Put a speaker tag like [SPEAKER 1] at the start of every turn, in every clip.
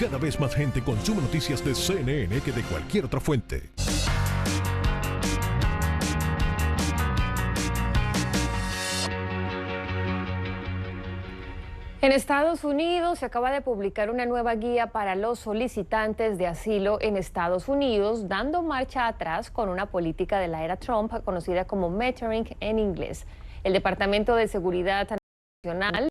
[SPEAKER 1] Cada vez más gente consume noticias de CNN que de cualquier otra fuente.
[SPEAKER 2] En Estados Unidos se acaba de publicar una nueva guía para los solicitantes de asilo en Estados Unidos, dando marcha atrás con una política de la era Trump conocida como metering en inglés. El Departamento de Seguridad Nacional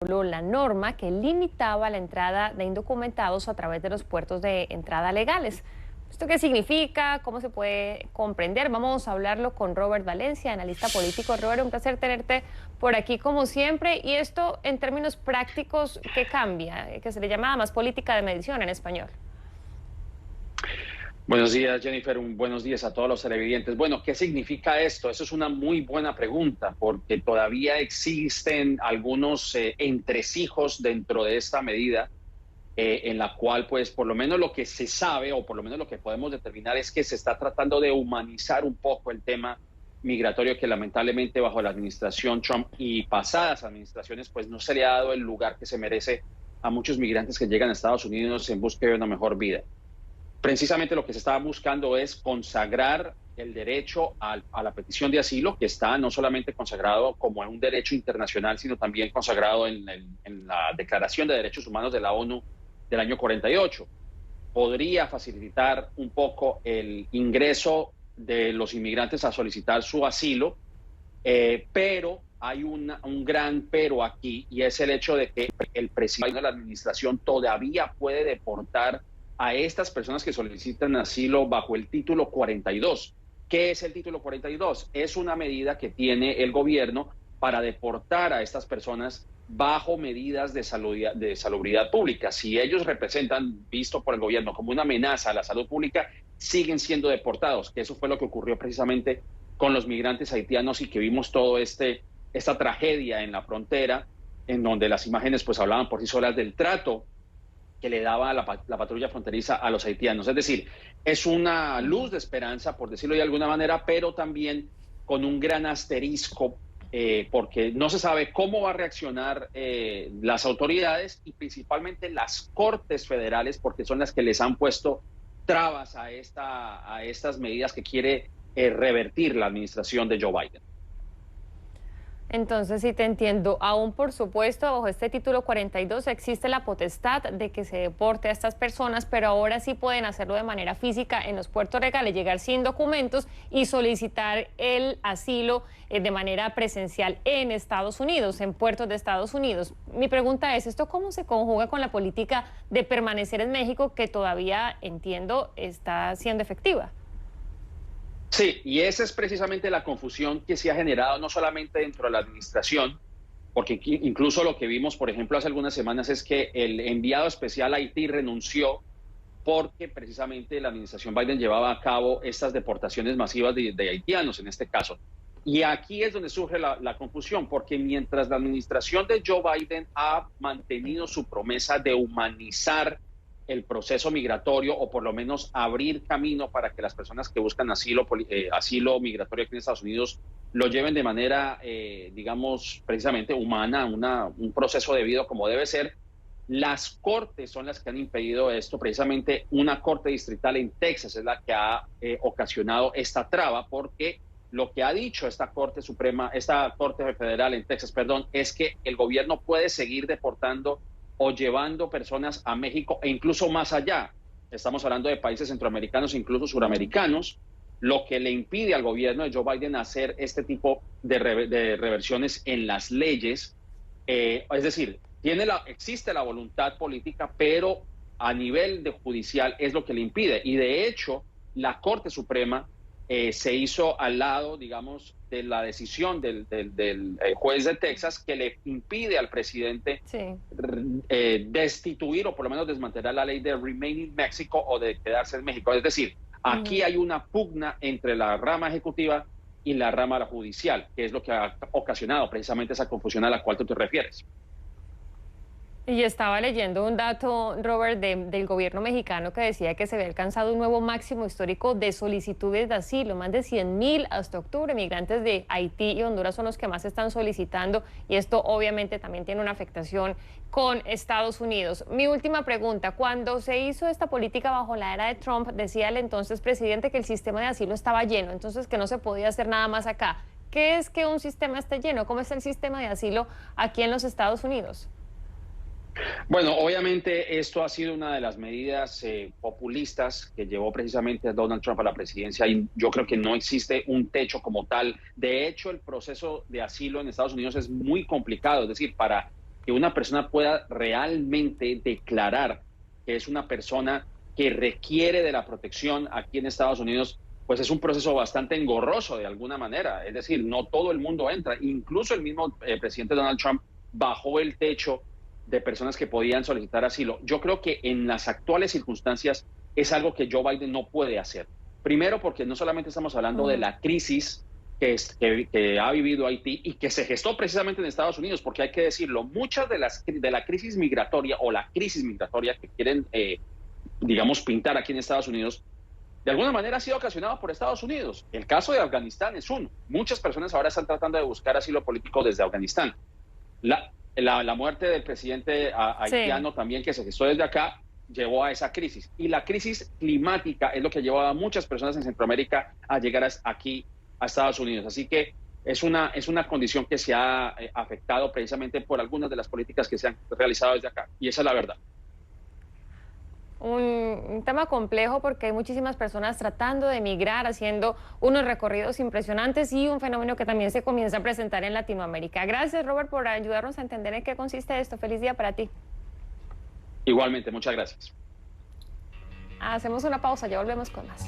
[SPEAKER 2] anuló la norma que limitaba la entrada de indocumentados a través de los puertos de entrada legales. ¿Esto qué significa? ¿Cómo se puede comprender? Vamos a hablarlo con Robert Valencia, analista político. Robert, un placer tenerte por aquí como siempre. Y esto en términos prácticos, ¿qué cambia? Que se le llama más política de medición en español.
[SPEAKER 3] Buenos días, Jennifer. Buenos días a todos los televidentes. Bueno, ¿qué significa esto? Eso es una muy buena pregunta, porque todavía existen algunos entresijos dentro de esta medida, en la cual, pues, por lo menos lo que se sabe, o por lo menos lo que podemos determinar, es que se está tratando de humanizar un poco el tema migratorio, que lamentablemente bajo la administración Trump y pasadas administraciones, pues no se le ha dado el lugar que se merece a muchos migrantes que llegan a Estados Unidos en busca de una mejor vida. Precisamente lo que se estaba buscando es consagrar el derecho a la petición de asilo, que está no solamente consagrado como un derecho internacional, sino también consagrado en la Declaración de Derechos Humanos de la ONU del año 48. Podría facilitar un poco el ingreso de los inmigrantes a solicitar su asilo, pero hay un gran pero aquí, y es el hecho de que el presidente de la administración todavía puede deportar a estas personas que solicitan asilo bajo el título 42. ¿Qué es el título 42? Es una medida que tiene el gobierno para deportar a estas personas bajo medidas de salubridad pública. Si ellos representan, visto por el gobierno, como una amenaza a la salud pública, siguen siendo deportados, que eso fue lo que ocurrió precisamente con los migrantes haitianos, y que vimos todo esta tragedia en la frontera, en donde las imágenes pues hablaban por sí solas del trato que le daba la patrulla fronteriza a los haitianos. Es decir, es una luz de esperanza, por decirlo de alguna manera, pero también con un gran asterisco, porque no se sabe cómo va a reaccionar las autoridades y principalmente las cortes federales, porque son las que les han puesto trabas a estas medidas que quiere revertir la administración de Joe Biden.
[SPEAKER 2] Entonces, sí te entiendo. Aún, por supuesto, bajo este título 42 existe la potestad de que se deporte a estas personas, pero ahora sí pueden hacerlo de manera física en los puertos legales, llegar sin documentos y solicitar el asilo de manera presencial en Estados Unidos, en puertos de Estados Unidos. Mi pregunta es, ¿esto cómo se conjuga con la política de permanecer en México, que todavía, entiendo, está siendo efectiva?
[SPEAKER 3] Sí, y esa es precisamente la confusión que se ha generado no solamente dentro de la administración, porque incluso lo que vimos, por ejemplo, hace algunas semanas, es que el enviado especial a Haití renunció porque precisamente la administración Biden llevaba a cabo estas deportaciones masivas de haitianos en este caso. Y aquí es donde surge la confusión, porque mientras la administración de Joe Biden ha mantenido su promesa de humanizar el proceso migratorio, o por lo menos abrir camino para que las personas que buscan asilo migratorio aquí en Estados Unidos lo lleven de manera, digamos, precisamente humana, un proceso debido como debe ser, las cortes son las que han impedido esto. Precisamente una corte distrital en Texas es la que ha ocasionado esta traba, porque lo que ha dicho esta Corte Federal en Texas, es que el gobierno puede seguir deportando o llevando personas a México e incluso más allá. Estamos hablando de países centroamericanos e incluso suramericanos, lo que le impide al gobierno de Joe Biden hacer este tipo de reversiones en las leyes. Es decir, existe la voluntad política, pero a nivel de judicial es lo que le impide. Y de hecho, la Corte Suprema se hizo al lado, digamos, de la decisión del juez de Texas, que le impide al presidente destituir o por lo menos desmantelar la ley de Remain in Mexico o de quedarse en México. Es decir, aquí hay una pugna entre la rama ejecutiva y la rama judicial, que es lo que ha ocasionado precisamente esa confusión a la cual tú te refieres.
[SPEAKER 2] Y estaba leyendo un dato, Robert, del gobierno mexicano que decía que se había alcanzado un nuevo máximo histórico de solicitudes de asilo. Más de 100.000 hasta octubre. Migrantes de Haití y Honduras son los que más están solicitando y esto obviamente también tiene una afectación con Estados Unidos. Mi última pregunta, cuando se hizo esta política bajo la era de Trump, decía el entonces presidente que el sistema de asilo estaba lleno, entonces que no se podía hacer nada más acá. ¿Qué es que un sistema esté lleno? ¿Cómo es el sistema de asilo aquí en los Estados Unidos?
[SPEAKER 3] Bueno, obviamente esto ha sido una de las medidas populistas que llevó precisamente a Donald Trump a la presidencia y yo creo que no existe un techo como tal. De hecho, el proceso de asilo en Estados Unidos es muy complicado, es decir, para que una persona pueda realmente declarar que es una persona que requiere de la protección aquí en Estados Unidos, pues es un proceso bastante engorroso de alguna manera. Es decir, no todo el mundo entra. Incluso el mismo presidente Donald Trump bajó el techo de personas que podían solicitar asilo. Yo creo que en las actuales circunstancias es algo que Joe Biden no puede hacer. Primero, porque no solamente estamos hablando de la crisis que ha vivido Haití y que se gestó precisamente en Estados Unidos, porque hay que decirlo, muchas de la crisis migratoria o la crisis migratoria que quieren, digamos, pintar aquí en Estados Unidos, de alguna manera ha sido ocasionada por Estados Unidos. El caso de Afganistán es uno. Muchas personas ahora están tratando de buscar asilo político desde Afganistán. La muerte del presidente haitiano también, que se gestó desde acá, llevó a esa crisis. Y la crisis climática es lo que llevó a muchas personas en Centroamérica a llegar aquí a Estados Unidos. Así que es una condición que se ha afectado precisamente por algunas de las políticas que se han realizado desde acá. Y esa es la verdad.
[SPEAKER 2] Un tema complejo porque hay muchísimas personas tratando de emigrar, haciendo unos recorridos impresionantes y un fenómeno que también se comienza a presentar en Latinoamérica. Gracias, Robert, por ayudarnos a entender en qué consiste esto. Feliz día para ti.
[SPEAKER 3] Igualmente, muchas gracias.
[SPEAKER 2] Hacemos una pausa, ya volvemos con más.